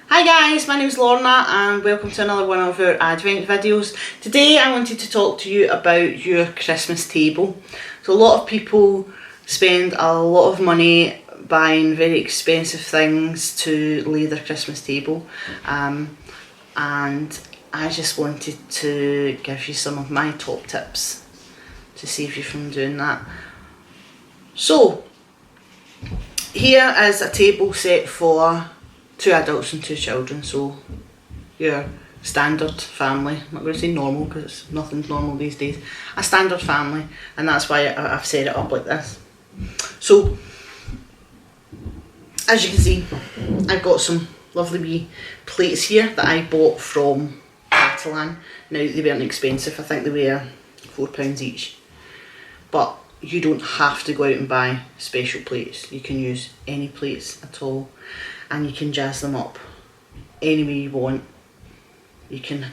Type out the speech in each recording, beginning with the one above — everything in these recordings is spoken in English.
Hi guys, my name is Lorna and welcome to another one of our Advent videos. Today I wanted to talk to you about your Christmas table. So a lot of people spend a lot of money buying very expensive things to lay their Christmas table, and I just wanted to give you some of my top tips to save you from doing that. So here is a table set for 2 adults and 2 children, so your standard family. I'm not going to say normal because nothing's normal these days. A standard family, and that's why I've set it up like this. So as you can see, I've got some lovely wee plates here that I bought from Catalan. Now they weren't expensive, I think they were £4 each, but you don't have to go out and buy special plates. You can use any plates at all, and you can jazz them up any way you want. You can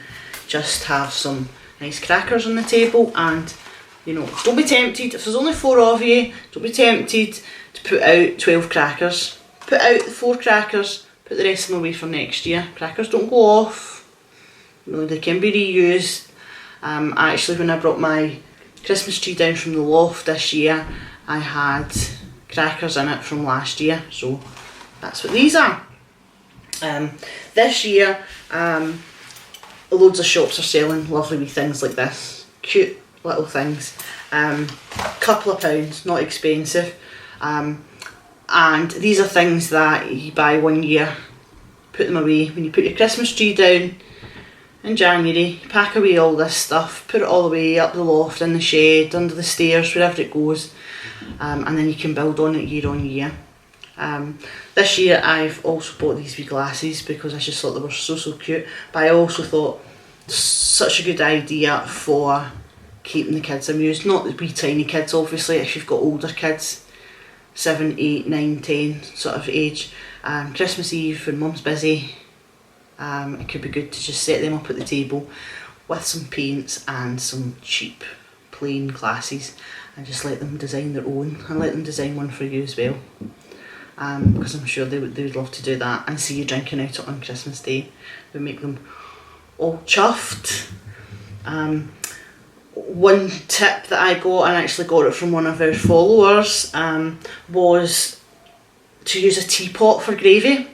just have some nice crackers on the table, and you know, don't be tempted, if there's only 4 of you, don't be tempted to put out 12 crackers. Put out the 4 crackers, put the rest of them away for next year. Crackers don't go off, you know, they can be reused. Actually, when I brought my Christmas tree down from the loft this year, I had crackers in it from last year, so that's what these are. This year, loads of shops are selling lovely wee things like this, cute little things, couple of pounds, not expensive, and these are things that you buy one year, put them away. When you put your Christmas tree down in January, pack away all this stuff, put it all the way up the loft, in the shed, under the stairs, wherever it goes, and then you can build on it year on year. This year I've also bought these wee glasses because I just thought they were so cute, but I also thought such a good idea for keeping the kids amused. Not the wee tiny kids, obviously. If you've got older kids, 7, 8, 9, 10 sort of age, Christmas Eve when mum's busy, it could be good to just set them up at the table with some paints and some cheap plain glasses, and just let them design their own, and let them design one for you as well, because I'm sure they would love to do that and see you drinking out it on Christmas Day. It would make them all chuffed. One tip that I got, and I actually got it from one of our followers, was to use a teapot for gravy.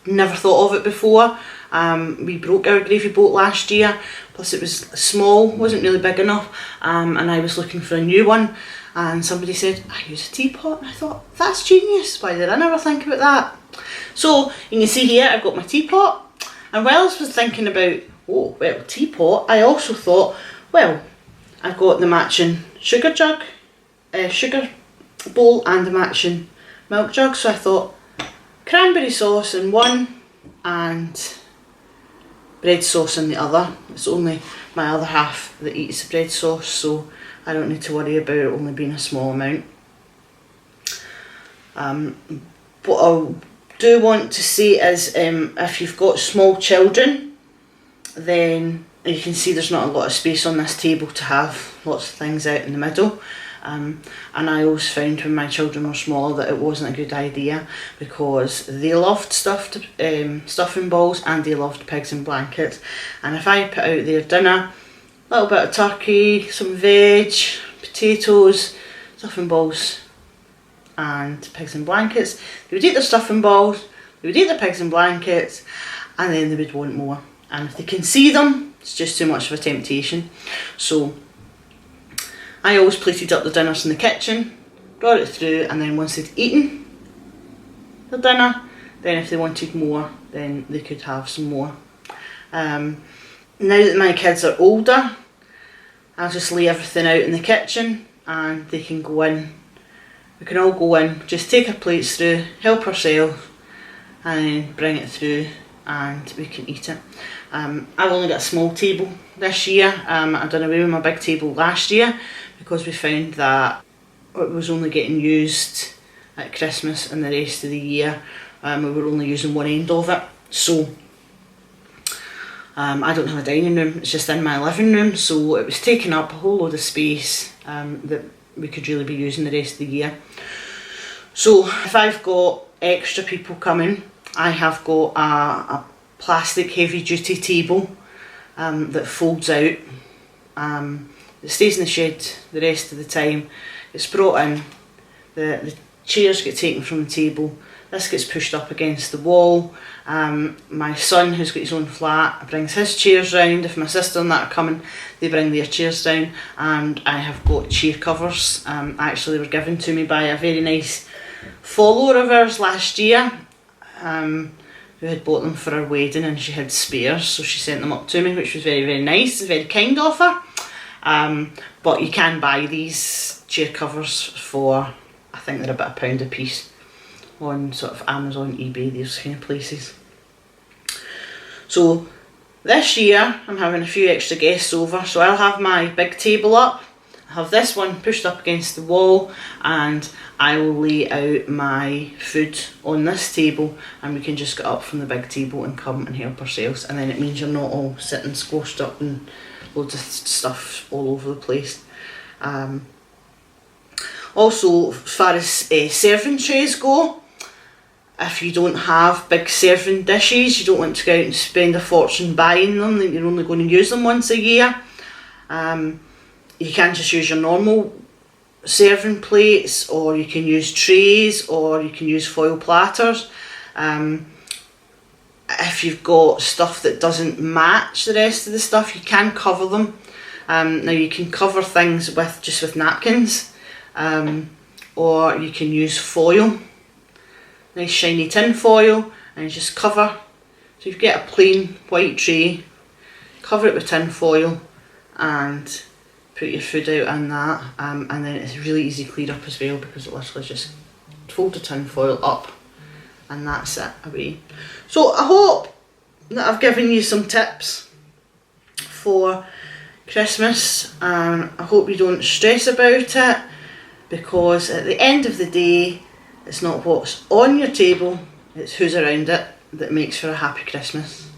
Never thought of it before. We broke our gravy boat last year, plus it was small, wasn't really big enough, and I was looking for a new one, and somebody said, I use a teapot, and I thought, that's genius, why did I never think about that? So you can see here I've got my teapot, and while I was thinking about, oh well, teapot, I also thought, well, I've got the matching sugar jug, sugar bowl, and the matching milk jug, so I thought cranberry sauce in one and bread sauce in the other. It's only my other half that eats the bread sauce, so I don't need to worry about it only being a small amount. What I do want to say is, if you've got small children, then you can see there's not a lot of space on this table to have lots of things out in the middle. And I always found when my children were small that it wasn't a good idea, because they loved stuffing balls, and they loved pigs in blankets. And if I put out their dinner, a little bit of turkey, some veg, potatoes, stuffing balls and pigs in blankets, they would eat their stuffing balls, they would eat their pigs in blankets, and then they would want more. And if they can see them, it's just too much of a temptation. So I always plated up the dinners in the kitchen, brought it through, and then once they'd eaten their dinner, then if they wanted more, then they could have some more. Now that my kids are older, I'll just lay everything out in the kitchen and they can go in. We can all go in, just take our plates through, help ourselves, and then bring it through and we can eat it. I've only got a small table this year. I've done away with my big table last year because we found that it was only getting used at Christmas, and the rest of the year we were only using one end of it. So I don't have a dining room, it's just in my living room, so it was taking up a whole load of space that we could really be using the rest of the year. So if I've got extra people coming, I have got a plastic heavy duty table that folds out. It stays in the shed the rest of the time. It's brought in, the chairs get taken from the table, this gets pushed up against the wall. My son, who's got his own flat, brings his chairs round. If my sister and that are coming, they bring their chairs down. And I have got chair covers. Actually, they were given to me by a very nice follower of ours last year, who had bought them for her wedding, and she had spares, so she sent them up to me, which was very, very nice, very kind of her. But you can buy these chair covers for, I think they're about £1 a piece on sort of Amazon, eBay, these kind of places. So this year I'm having a few extra guests over, so I'll have my big table up, I have this one pushed up against the wall, and I will lay out my food on this table, and we can just get up from the big table and come and help ourselves, and then it means you're not all sitting squashed up and loads of stuff all over the place. Also, as far as serving trays go, if you don't have big serving dishes, you don't want to go out and spend a fortune buying them, you're only going to use them once a year, you can just use your normal serving plates, or you can use trays, or you can use foil platters. If you've got stuff that doesn't match the rest of the stuff, you can cover them. Now you can cover things with napkins, or you can use foil, nice shiny tin foil, and you just cover. So you get a plain white tray, cover it with tin foil, and put your food out in that, and then it's really easy to clean up as well, because it literally just fold the tin foil up and that's it, away. So I hope that I've given you some tips for Christmas, and I hope you don't stress about it, because at the end of the day, it's not what's on your table, it's who's around it that makes for a happy Christmas.